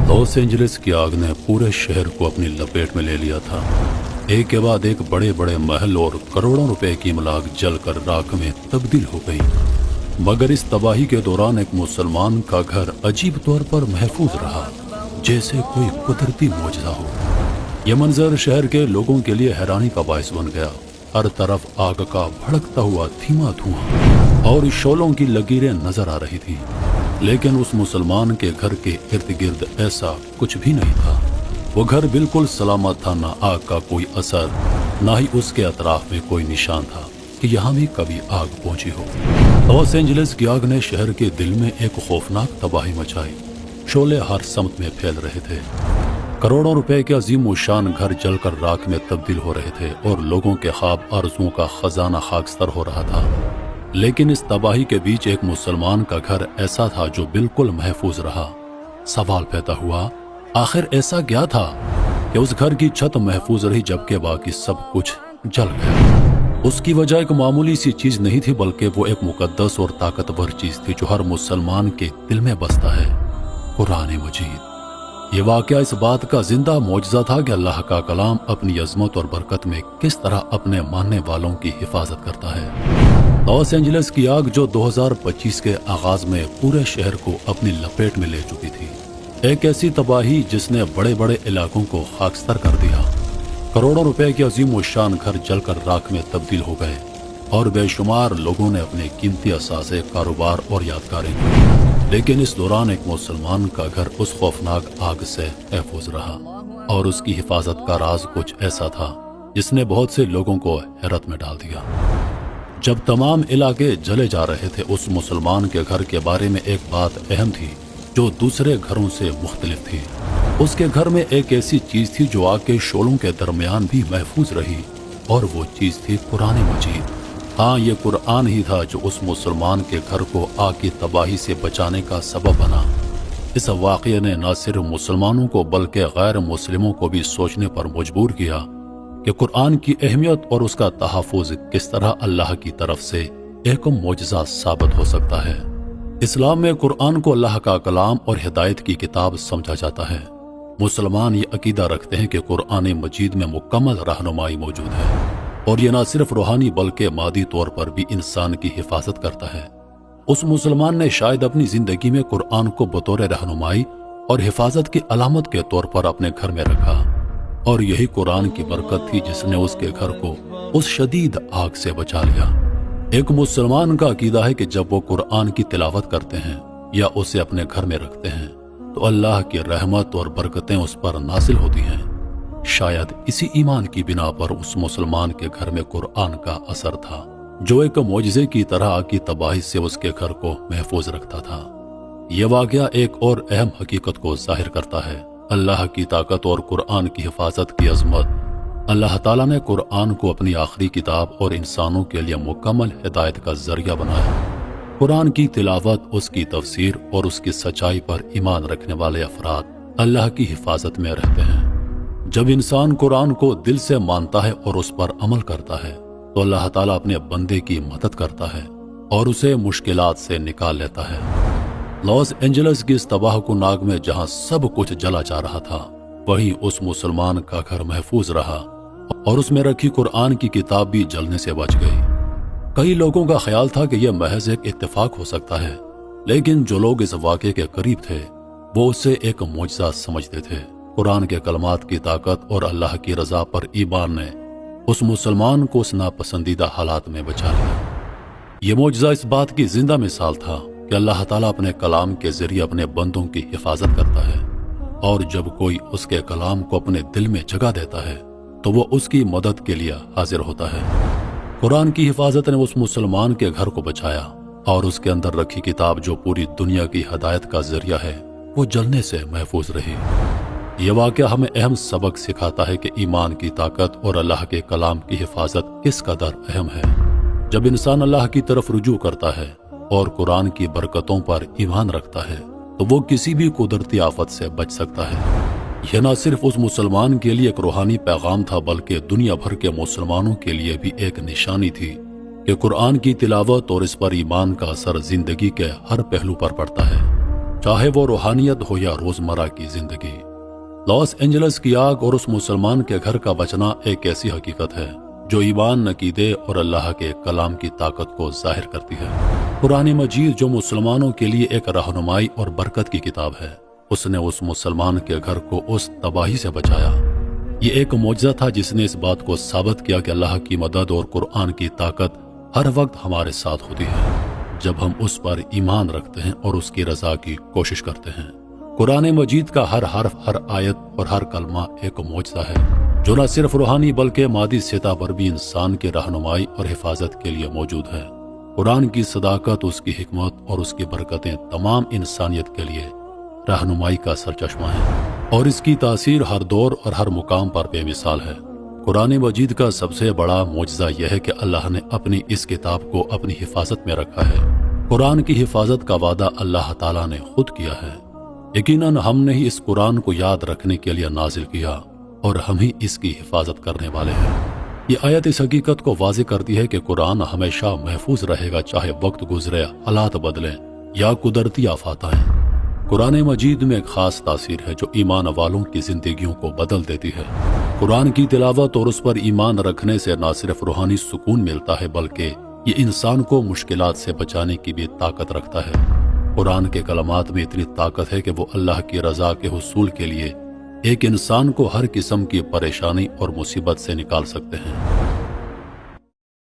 Los Angeles की आग ने पूरे शहर को अपनी लपेट में ले लिया था। एक के बाद एक बड़े बड़े महल और करोड़ों रुपए की इमलाक जलकर राख में तब्दील हो गई। मगर इस तबाही के दौरान एक मुसलमान का घर अजीब तौर पर महफूज रहा, जैसे कोई कुदरती मौजज़ा हो। यह मंजर शहर के लोगों के लिए हैरानी का बायस बन गया। हर तरफ आग का भड़कता हुआ धीमा धुआं और शोलों की लकीरें नजर आ रही थी, लेकिन उस मुसलमान के घर के इर्द गिर्द ऐसा कुछ भी नहीं था। वो घर बिल्कुल सलामत था, ना आग का कोई असर, ना ही उसके अतराफ में कोई निशान था कि यहाँ भी कभी आग पहुंची हो। लॉस एंजलिस की आग ने शहर के दिल में एक खौफनाक तबाही मचाई। शोले हर समत में फैल रहे थे। करोड़ों रुपए के अजीम शान घर जलकर राख में तब्दील हो रहे थे और लोगों के ख्वाब आरज़ुओं का खजाना खाकस्तर हो रहा था। लेकिन इस तबाही के बीच एक मुसलमान का घर ऐसा था जो बिल्कुल महफूज रहा। सवाल पैदा हुआ, आखिर ऐसा क्या था कि उस घर की छत महफूज रही जबकि बाकी सब कुछ जल गया? उसकी वजह एक मामूली सी चीज नहीं थी, बल्कि वो एक मुकद्दस और ताकतवर चीज थी जो हर मुसलमान के दिल में बसता है, कुरान मजीद। ये वाकया इस बात का जिंदा मौजज़ा था कि अल्लाह का कलाम अपनी अजमत और बरकत में किस तरह अपने मानने वालों की हिफाजत करता है। लॉस एंजलिस की आग जो 2025 के आगाज में पूरे शहर को अपनी लपेट में ले चुकी थी, एक ऐसी तबाही जिसने बड़े बड़े इलाकों को खाकस्तर कर दिया। करोड़ों रुपए के अजीम शान घर जलकर राख में तब्दील हो गए और बेशुमार लोगों ने अपने कीमती असासे, कारोबार और यादगारें की। लेकिन इस दौरान एक मुसलमान का घर उस खौफनाक आग से महफूज रहा और उसकी हिफाजत का राज कुछ ऐसा था जिसने बहुत से लोगों को हैरत में डाल दिया। जब तमाम इलाके जले जा रहे थे, उस मुसलमान के घर के बारे में एक बात अहम थी जो दूसरे घरों से मुख्तलिफ थी। उसके घर में एक ऐसी चीज थी जो आग के शोलों के दरमियान भी महफूज रही, और वो चीज थी कुरान मजीद। हाँ, ये कुरान ही था जो उस मुसलमान के घर को आग की तबाही से बचाने का सबब बना। इस वाक़ये ने न सिर्फ मुसलमानों को बल्कि गैर मुस्लिमों को भी सोचने पर मजबूर किया कि कुरान की अहमियत और उसका तहफ़्फ़ुज़ किस तरह अल्लाह की तरफ से एक मौजज़ा साबित हो सकता है। इस्लाम में कुरान को अल्लाह का कलाम और हिदायत की किताब समझा जाता है। मुसलमान ये अकीदा रखते हैं कि कुरान मजीद में मुकम्मल रहनुमाई मौजूद है और ये न सिर्फ रूहानी बल्कि मादी तौर पर भी इंसान की हिफाजत करता है। उस मुसलमान ने शायद अपनी जिंदगी में कुरान को बतौर रहनुमाई और हिफाजत की अलामत के तौर पर अपने घर में रखा, और यही कुरान की बरकत थी जिसने उसके घर को उस शदीद आग से बचा लिया। एक मुसलमान का अकीदा है कि जब वो कुरान की तिलावत करते हैं या उसे अपने घर में रखते हैं तो अल्लाह की रहमत और बरकतें उस पर नासिल होती हैं। शायद इसी ईमान की बिना पर उस मुसलमान के घर में कुरान का असर था जो एक मौजज़े की तरह आग की तबाही से उसके घर को महफूज रखता था। यह वाक़या एक और अहम हकीकत को जाहिर करता है, अल्लाह की ताकत और कुरान की हिफाजत की अजमत। अल्लाह ताला ने कुरान को अपनी आखिरी किताब और इंसानों के लिए मुकम्मल हिदायत का जरिया बनाया। कुरान की तिलावत, उसकी तफसीर और उसकी सच्चाई पर ईमान रखने वाले अफराद अल्लाह की हिफाजत में रहते हैं। जब इंसान कुरान को दिल से मानता है और उस पर अमल करता है तो अल्लाह ताला अपने बंदे की मदद करता है और उसे मुश्किलात से निकाल लेता है। लॉस एंजलिस की इस तबाहकुन आग में जहां सब कुछ जला जा रहा था, वहीं उस मुसलमान का घर महफूज रहा और उसमें रखी कुरान की किताब भी जलने से बच गई। कई लोगों का ख्याल था कि यह महज एक इत्तेफाक हो सकता है, लेकिन जो लोग इस वाक़े के करीब थे वो उसे एक मौजज़ा समझते थे। कुरान के कलमात की ताकत और अल्लाह की रजा पर ईमान ने उस मुसलमान को उस नापसंदीदा हालात में बचा लिया। ये मौजज़ा इस बात की जिंदा मिसाल था कि अल्लाह ताला अपने कलाम के जरिए अपने बंदों की हिफाजत करता है, और जब कोई उसके कलाम को अपने दिल में जगह देता है तो वो उसकी मदद के लिए हाजिर होता है। कुरान की हिफाजत ने उस मुसलमान के घर को बचाया और उसके अंदर रखी किताब जो पूरी दुनिया की हिदायत का जरिया है वो जलने से महफूज रही। ये वाक़या हमें अहम सबक सिखाता है कि ईमान की ताकत और अल्लाह के कलाम की हिफाजत किस कदर अहम है। जब इंसान अल्लाह की तरफ रुजू करता है और कुरान की बरकतों पर ईमान रखता है तो वो किसी भी कुदरती आफत से बच सकता है। यह न सिर्फ उस मुसलमान के लिए एक रूहानी पैगाम था बल्कि दुनिया भर के मुसलमानों के लिए भी एक निशानी थी कि कुरान की तिलावत और इस पर ईमान का असर जिंदगी के हर पहलू पर पड़ता है, چاہے وہ روحانیت ہو یا روزمرہ کی زندگی۔ لاس اینجلس کی آگ اور اس مسلمان کے گھر کا بچنا ایک ایسی حقیقت ہے جو ایمان، عقیدے اور اللہ کے کلام کی طاقت کو ظاہر کرتی ہے۔ قرآن مجید جو مسلمانوں کے لیے ایک رہنمائی اور برکت کی کتاب ہے، اس نے اس مسلمان کے گھر کو اس تباہی سے بچایا۔ یہ ایک معجزہ تھا جس نے اس بات کو ثابت کیا کہ اللہ کی مدد اور قرآن کی طاقت ہر وقت ہمارے ساتھ ہوتی ہے جب ہم اس پر ایمان رکھتے ہیں اور اس کی رضا کی کوشش کرتے ہیں۔ قرآن مجید کا ہر حرف، ہر آیت اور ہر کلمہ ایک معجزہ ہے جو نہ صرف روحانی بلکہ مادی سطح پر بھی انسان کی رہنمائی اور حفاظت کے لیے موجود ہے۔ قرآن کی صداقت، اس کی حکمت اور اس کی برکتیں تمام انسانیت کے لیے رہنمائی کا سرچشمہ ہے، اور اس کی تاثیر ہر دور اور ہر مقام پر بے مثال ہے۔ قرآن مجید کا سب سے بڑا معجزہ یہ ہے کہ اللہ نے اپنی اس کتاب کو اپنی حفاظت میں رکھا ہے۔ قرآن کی حفاظت کا وعدہ اللہ تعالیٰ نے خود کیا ہے۔ یقیناً ہم نے ہی اس قرآن کو یاد رکھنے کے لیے نازل کیا اور ہم ہی اس کی حفاظت کرنے والے ہیں۔ یہ آیت اس حقیقت کو واضح کرتی ہے کہ قرآن ہمیشہ محفوظ رہے گا، چاہے وقت گزرے، حالات بدلیں یا قدرتی آفات آئیں۔ قرآن مجید میں ایک خاص تاثیر ہے جو ایمان والوں کی زندگیوں کو بدل دیتی ہے۔ قرآن کی تلاوت اور اس پر ایمان رکھنے سے نہ صرف روحانی سکون ملتا ہے بلکہ یہ انسان کو مشکلات سے بچانے کی بھی طاقت رکھتا ہے۔ قرآن کے کلمات میں اتنی طاقت ہے کہ وہ اللہ کی رضا کے حصول کے لیے ایک انسان کو ہر قسم کی پریشانی اور مصیبت سے نکال سکتے ہیں۔